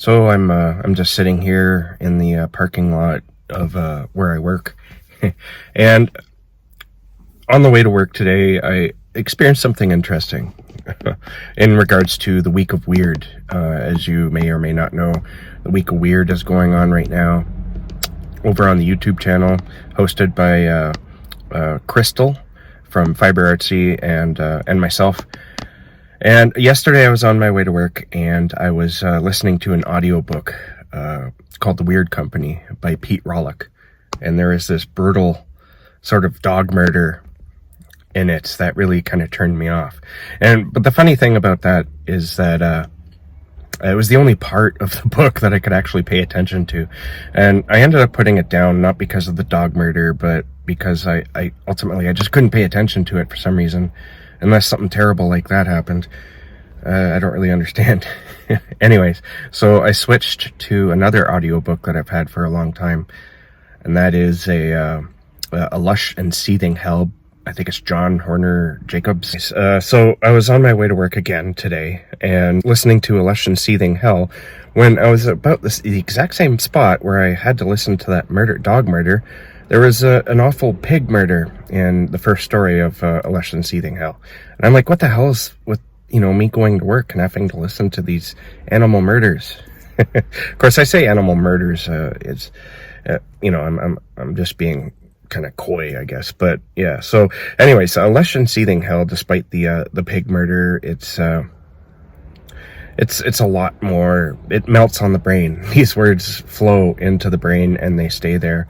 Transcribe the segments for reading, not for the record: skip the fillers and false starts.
So I'm just sitting here in the parking lot of where I work, and on the way to work today, I experienced something interesting in regards to the Week of Weird. As you may or may not know, the Week of Weird is going on right now over on the YouTube channel, hosted by Crystal from Fiber Artsy and myself. And yesterday I was on my way to work and I was listening to an audiobook called The Weird Company by Pete Rawlik. And there is this brutal sort of dog murder in it that really kind of turned me off. But the funny thing about that is that it was the only part of the book that I could actually pay attention to. And I ended up putting it down, not because of the dog murder, but because I ultimately just couldn't pay attention to it for some reason. Unless something terrible like that happened. I don't really understand. Anyways, so I switched to another audiobook that I've had for a long time. And that is a Lush and Seething Hell. I think it's John Horner Jacobs. So I was on my way to work again today and listening to A Lush and Seething Hell when I was about the exact same spot where I had to listen to that dog murder. There was an awful pig murder in the first story of A Lush and Seething Hell. And I'm like, what the hell is with, me going to work and having to listen to these animal murders? Of course, I say animal murders. I'm just being kind of coy, I guess. But yeah, so anyways, A Lush and Seething Hell, despite the pig murder, it's a lot more, it melts on the brain. These words flow into the brain and they stay there.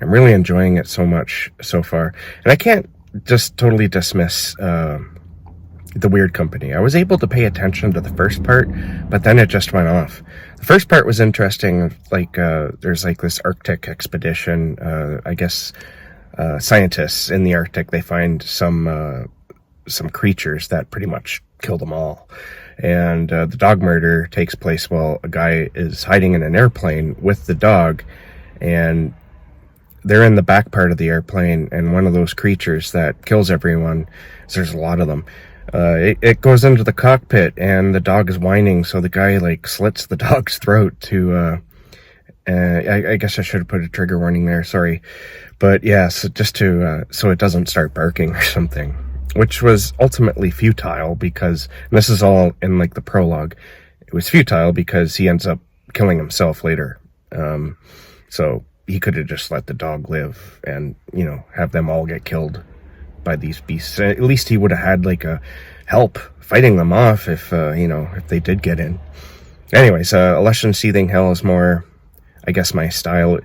I'm really enjoying it so much so far. And I can't just totally dismiss The Weird Company. I was able to pay attention to the first part, but then it just went off. The first part was interesting. There's this Arctic expedition. I guess scientists in the Arctic, they find some creatures that pretty much kill them all. And the dog murder takes place while a guy is hiding in an airplane with the dog, and they're in the back part of the airplane, and one of those creatures that kills everyone, there's a lot of them, it goes into the cockpit, and the dog is whining, so the guy slits the dog's throat to I guess I should have put a trigger warning there, sorry, but yeah, so just to so it doesn't start barking or something, which was ultimately futile because, and this is all in the prologue, it was futile because he ends up killing himself later. So he could have just let the dog live and, have them all get killed by these beasts. At least he would have had a help fighting them off if they did get in. Anyways, A Lush and Seething Hell is more, I guess, my style. It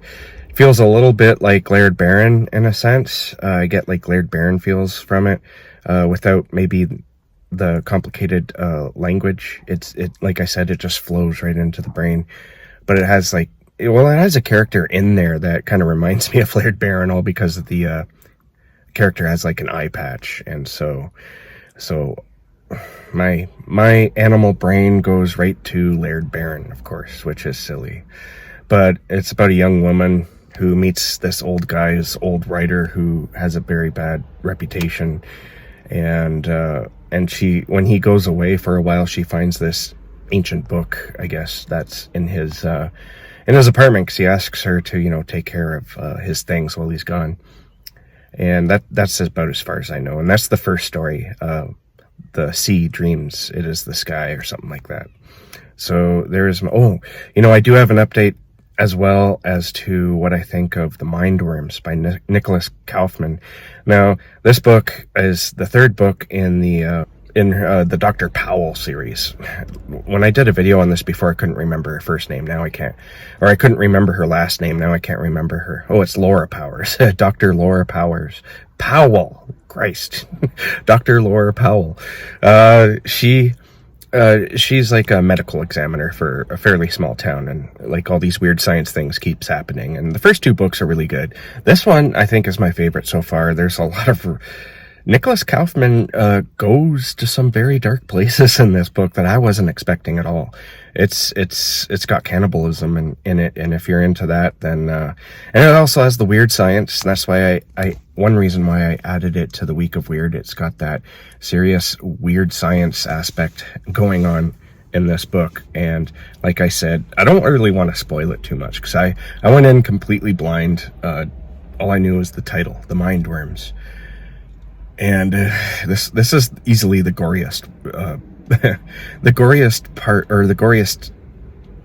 feels a little bit like Laird Barron in a sense. I get Laird Barron feels from it, without maybe the complicated language. It like I said, it just flows right into the brain. But it has it has a character in there that kind of reminds me of Laird Barron, all because of the character has an eye patch, and so my animal brain goes right to Laird Barron, of course, which is silly. But it's about a young woman who meets this old writer who has a very bad reputation, and she, when he goes away for a while, she finds this ancient book, I guess, that's in his apartment, because he asks her to, take care of his things while he's gone. And that's about as far as I know. And that's the first story. The sea dreams it is the sky, or something like that. So I do have an update as well as to what I think of the Mindworms by Nicholas Kaufman. Now, this book is the third book in the Dr. Powell series. When I did a video on this before, I couldn't remember her first name. Now I can't. Or I couldn't remember her last name. Now I can't remember her. Oh, it's Laura Powers. Dr. Laura Powers. Powell. Christ. Dr. Laura Powell. She's a medical examiner for a fairly small town, and all these weird science things keeps happening. And the first two books are really good. This one, I think, is my favorite so far. There's a lot of Nicholas Kaufman goes to some very dark places in this book that I wasn't expecting at all. It's got cannibalism in it, and if you're into that, then and it also has the weird science. And that's why one reason why I added it to the Week of Weird. It's got that serious weird science aspect going on in this book. And like I said, I don't really want to spoil it too much, because I went in completely blind. All I knew was the title, The Mindworms. And this is easily the goriest, the goriest part, or the goriest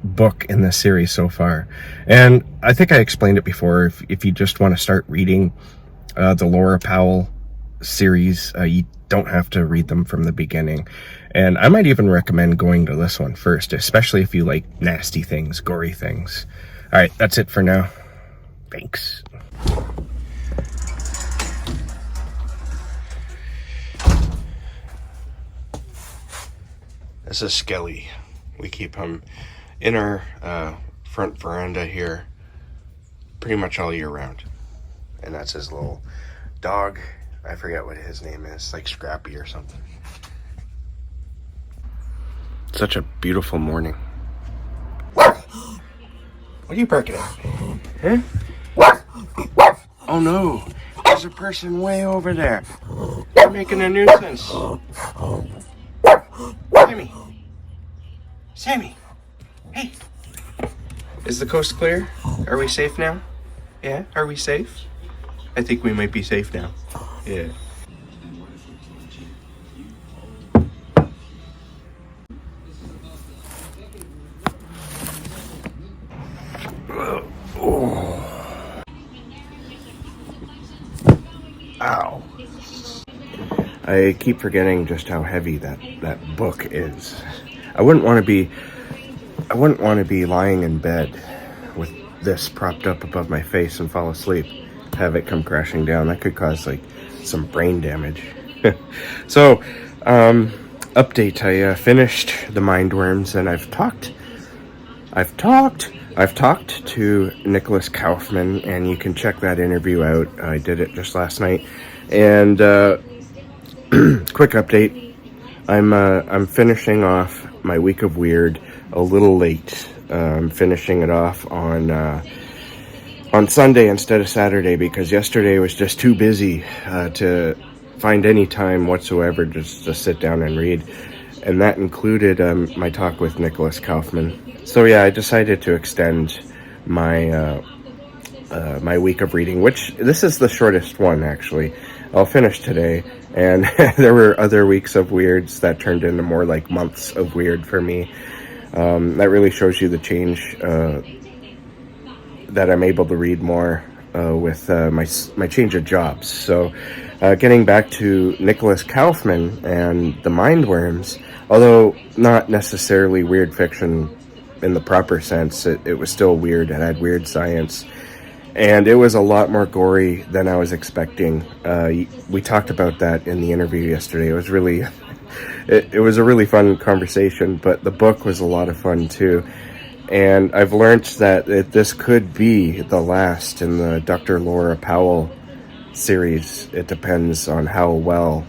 book in this series so far. And I think I explained it before. If you just want to start reading the Laura Powell series, you don't have to read them from the beginning. And I might even recommend going to this one first, especially if you like nasty things, gory things. All right, that's it for now. Thanks. This is Skelly. We keep him in our front veranda here pretty much all year round. And that's his little dog. I forget what his name is, like Scrappy or something. Such a beautiful morning. What are you barking at? Huh? Oh no, there's a person way over there. They're making a nuisance. Sammy, hey. Is the coast clear? Are we safe now? Yeah, are we safe? I think we might be safe now. Yeah. Ow. I keep forgetting just how heavy that book is. I wouldn't want to be lying in bed with this propped up above my face and fall asleep, have it come crashing down. That could cause like some brain damage. So, update. I finished The Mindworms, and I've talked to Nicholas Kaufman, and you can check that interview out. I did it just last night. And quick update. I'm finishing off my week of weird a little late. I'm finishing it off on Sunday instead of Saturday, because yesterday was just too busy to find any time whatsoever just to sit down and read. And that included my talk with Nicholas Kaufman. So yeah, I decided to extend my my week of reading, which this is the shortest one actually. I'll finish today, and there were other weeks of weirds that turned into more like months of weird for me. That really shows you the change that I'm able to read more with my change of jobs. So getting back to Nicholas Kaufman and The Mindworms, although not necessarily weird fiction in the proper sense, it was still weird. It had weird science. And it was a lot more gory than I was expecting. We talked about that in the interview yesterday. It was really, it was a really fun conversation, but the book was a lot of fun too. And I've learned that this could be the last in the Dr. Laura Powell series. It depends on how well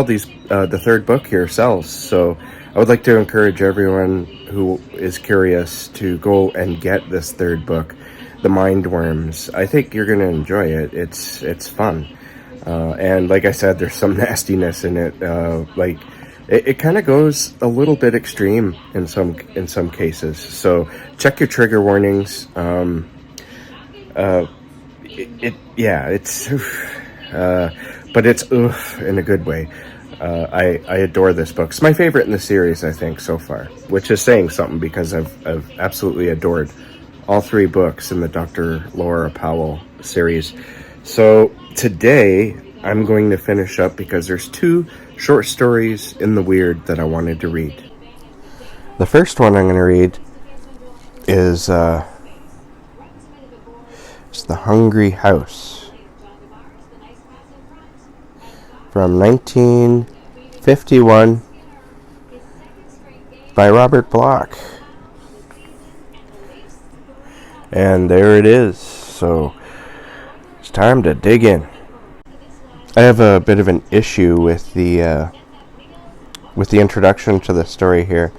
these the third book here sells. So I would like to encourage everyone who is curious to go and get this third book, The Mindworms. I think you're going to enjoy it. It's fun. And like I said, there's some nastiness in it. Like it kind of goes a little bit extreme in some cases. So check your trigger warnings. But it's in a good way. I adore this book. It's my favorite in the series, I think, so far, which is saying something, because I've absolutely adored all three books in the Dr. Laura Powell series. So today I'm going to finish up, because there's two short stories in the weird that I wanted to read. The first one I'm going to read is it's The Hungry House from 1951 by Robert Bloch. And there it is. So it's time to dig in. I have a bit of an issue with the introduction to the story here.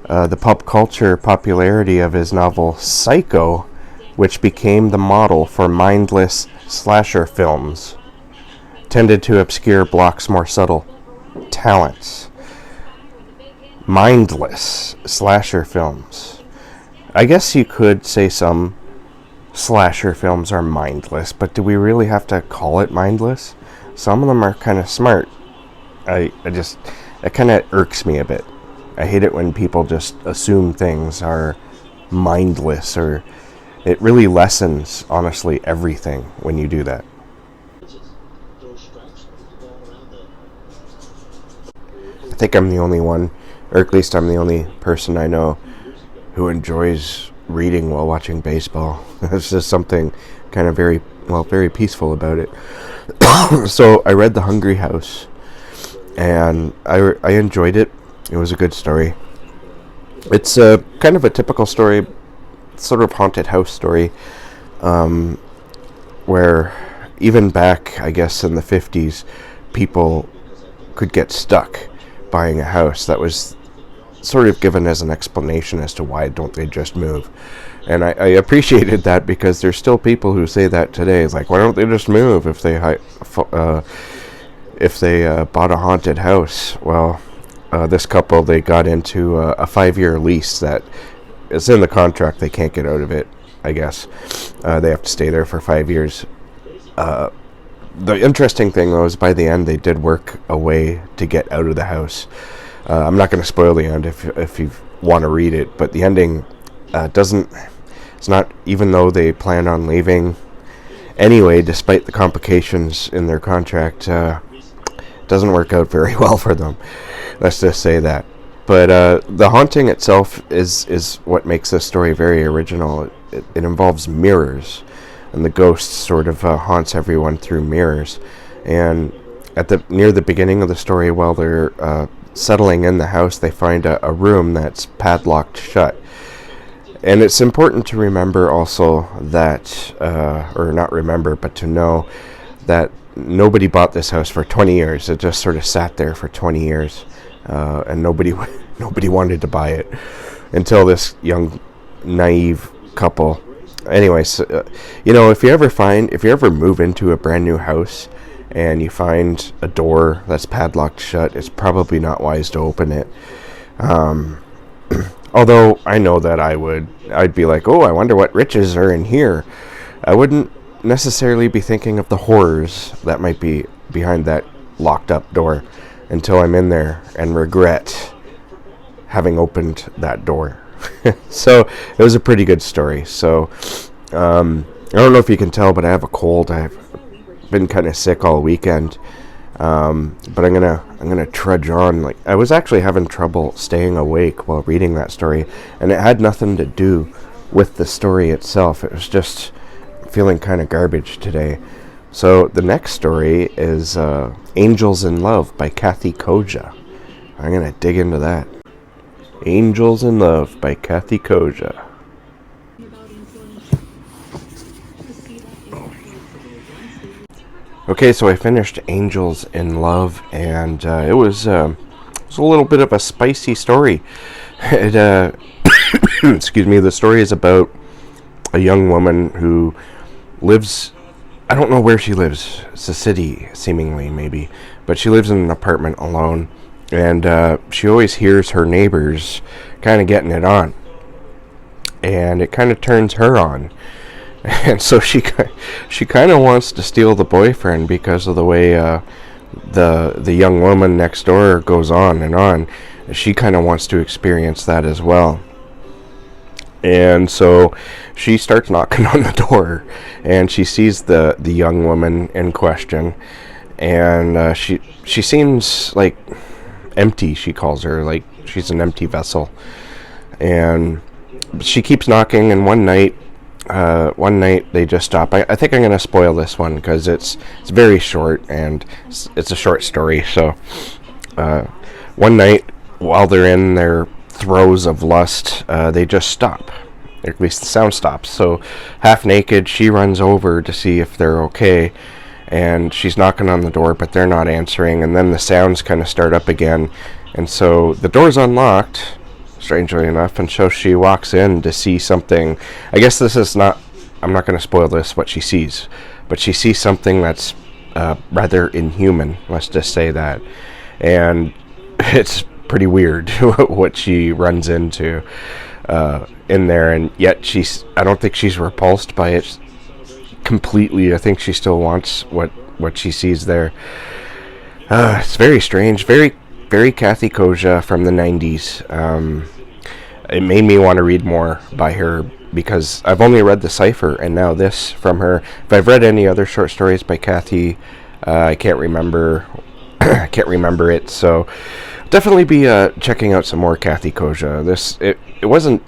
The pop culture popularity of his novel Psycho, which became the model for mindless slasher films, tended to obscure Bloch's more subtle talents. mindless slasher films. I guess you could say some slasher films are mindless, but do we really have to call it mindless? Some of them are kind of smart. It kind of irks me a bit. I hate it when people just assume things are mindless, or it really lessens, honestly, everything when you do that. I think I'm the only one, or at least I'm the only person I know who enjoys reading while watching baseball. There's just something kind of very peaceful about it. So I read The Hungry House, and I enjoyed it. It was a good story. It's a kind of a typical story, sort of haunted house story, where even back, I guess, in the 50s, people could get stuck buying a house. That was sort of given as an explanation as to why don't they just move. And I appreciated that, because there's still people who say that today. It's like, why don't they just move if they bought a haunted house? Well, this couple, they got into a 5-year lease that is in the contract. They can't get out of it, I guess. They have to stay there for 5 years. The interesting thing, though, is by the end, they did work a way to get out of the house. I'm not going to spoil the end if you want to read it, but the ending it's not, even though they plan on leaving anyway, despite the complications in their contract, doesn't work out very well for them. Let's just say that. But the haunting itself is what makes this story very original. It involves mirrors, and the ghost sort of haunts everyone through mirrors. And near the beginning of the story, while they're settling in the house, they find a room that's padlocked shut. And it's important to remember also that, or not remember, but to know that nobody bought this house for 20 years. It just sort of sat there for 20 years, and nobody wanted to buy it until this young, naive couple. Anyways, if you ever move into a brand new house and you find a door that's padlocked shut, it's probably not wise to open it. Although I know that I'd be like, oh, I wonder what riches are in here. I wouldn't necessarily be thinking of the horrors that might be behind that locked up door until I'm in there and regret having opened that door. So it was a pretty good story. So I don't know if you can tell, but I have a cold. I've been kind of sick all weekend. But I'm gonna trudge on. Like, I was actually having trouble staying awake while reading that story, and it had nothing to do with the story itself. It was just feeling kind of garbage today. So the next story is Angels in Love by Kathy Koja. I'm gonna dig into that. Angels in Love by Kathy Koja. Okay, so I finished Angels in Love, and it was a little bit of a spicy story. It, excuse me, the story is about a young woman who lives, I don't know where she lives. It's a city, seemingly, maybe, but she lives in an apartment alone, and she always hears her neighbors kind of getting it on, and it kind of turns her on. And so she kind of wants to steal the boyfriend because of the way the young woman next door goes on and on. She kind of wants to experience that as well. And so she starts knocking on the door, and she sees the young woman in question, and she seems like empty. She calls her like she's an empty vessel, and she keeps knocking. And one night they just stop. I think I'm going to spoil this one because it's very short, and it's a short story. So one night, while they're in their throes of lust, they just stop. Or at least the sound stops. So half naked, she runs over to see if they're okay, and she's knocking on the door, but they're not answering. And then the sounds kind of start up again, and so the door's unlocked, strangely enough, and so she walks in to see something. I guess this is not, I'm not going to spoil this, what she sees, but she sees something that's rather inhuman, let's just say that. And it's pretty weird what she runs into in there, and yet I don't think she's repulsed by it completely. I think she still wants what she sees there. It's very strange, very very Kathy Koja from the 90s. It made me want to read more by her, because I've only read The Cipher and now this from her. If I've read any other short stories by Kathy, I can't remember. I can't remember it. So definitely be checking out some more Kathy Koja. It wasn't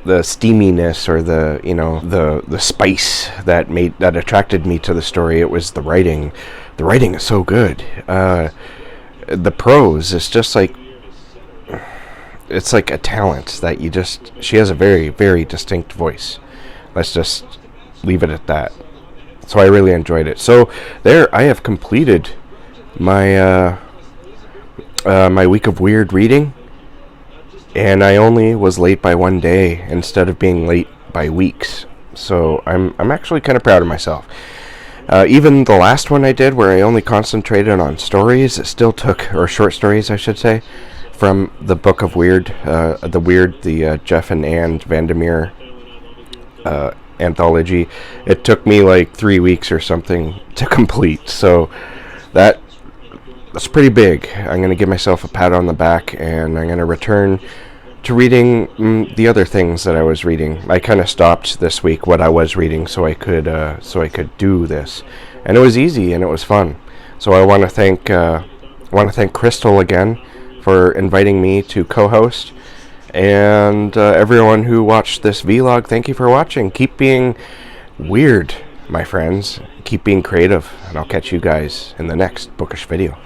the steaminess or the spice that attracted me to the story. It was the writing. The writing is so good. The prose is just like, it's like a talent that she has a very, very distinct voice. Let's just leave it at that. So I really enjoyed it. So there, I have completed my my week of weird reading, and I only was late by one day instead of being late by weeks. So I'm actually kind of proud of myself. Even the last one I did, where I only concentrated on stories, it still took, or short stories I should say, from the Book of Weird, the Jeff and Anne Vandermeer anthology. It took me like 3 weeks or something to complete, so that's pretty big. I'm going to give myself a pat on the back, and I'm going to return to reading the other things that I was reading. I kind of stopped this week what I was reading so I could do this, and it was easy and it was fun. So I want to thank Crystal again for inviting me to co-host, and everyone who watched this vlog, thank you for watching. Keep being weird, my friends. Keep being creative, and I'll catch you guys in the next bookish video.